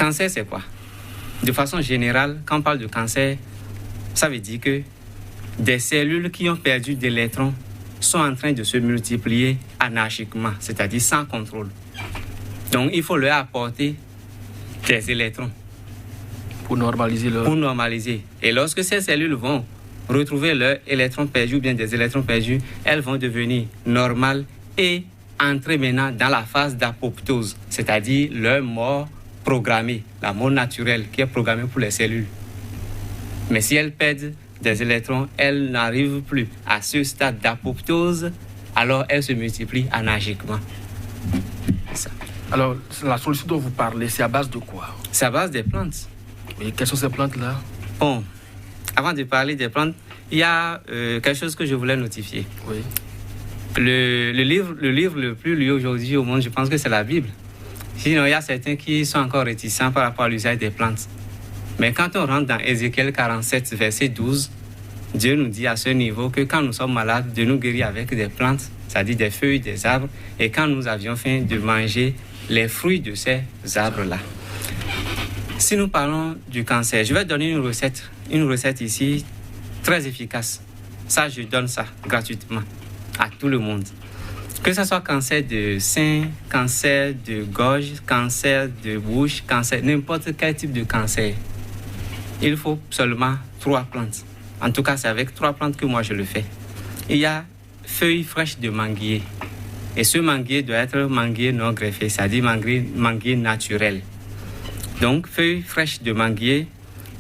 Cancer, c'est quoi? De façon générale, quand on parle de cancer, ça veut dire que des cellules qui ont perdu des électrons sont en train de se multiplier anarchiquement, c'est-à-dire sans contrôle. Donc, il faut leur apporter des électrons. Pour normaliser. Et lorsque ces cellules vont retrouver leurs électrons perdus ou bien des électrons perdus, elles vont devenir normales et entrer maintenant dans la phase d'apoptose, c'est-à-dire leur mort programmée, la mort naturelle qui est programmée pour les cellules. Mais si elles perdent des électrons, elles n'arrivent plus à ce stade d'apoptose, alors elles se multiplient anarchiquement. C'est ça. Alors, la solution dont vous parlez, c'est à base de quoi? C'est à base des plantes. Et quelles sont ces plantes-là? Bon, avant de parler des plantes, il y a quelque chose que je voulais notifier. Oui. Le livre le plus lu aujourd'hui au monde, je pense que c'est la Bible. Sinon, il y a certains qui sont encore réticents par rapport à l'usage des plantes. Mais quand on rentre dans Ézéchiel 47, verset 12, Dieu nous dit à ce niveau que quand nous sommes malades, de nous guérir avec des plantes, c'est-à-dire des feuilles, des arbres, et quand nous avions faim, de manger les fruits de ces arbres-là. Si nous parlons du cancer, je vais donner une recette ici très efficace. Ça, je donne ça gratuitement à tout le monde. Que ce soit cancer de sein, cancer de gorge, cancer de bouche, cancer, n'importe quel type de cancer. Il faut seulement 3 plantes. En tout cas, c'est avec 3 plantes que moi je le fais. Il y a feuilles fraîches de manguier. Et ce manguier doit être manguier non greffé, c'est-à-dire manguier naturel. Donc, feuilles fraîches de manguier.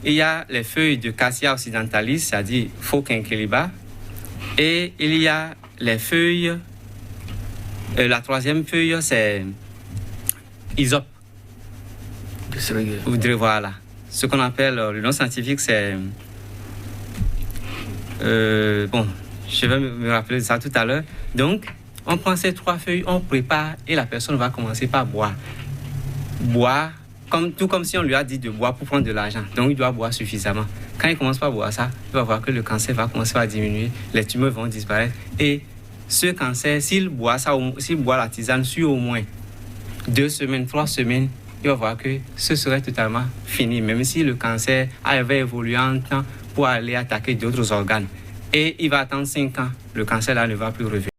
Il y a les feuilles de Cassia occidentalis, c'est-à-dire Phoquinqueliba. Et il y a les feuilles... la troisième feuille, c'est Hysope. Vous devez voir là. Ce qu'on appelle, le nom scientifique, c'est... bon, je vais me rappeler de ça tout à l'heure. Donc, on prend ces 3 feuilles, on prépare et la personne va commencer par boire. Boire, tout comme si on lui a dit de boire pour prendre de l'argent. Donc, il doit boire suffisamment. Quand il commence par boire ça, il va voir que le cancer va commencer à diminuer, les tumeurs vont disparaître. Et ce cancer, s'il boit la tisane sur au moins 2 semaines, 3 semaines, il va voir que ce serait totalement fini, même si le cancer avait évolué en temps pour aller attaquer d'autres organes. Et il va attendre 5 ans, le cancer là ne va plus revenir.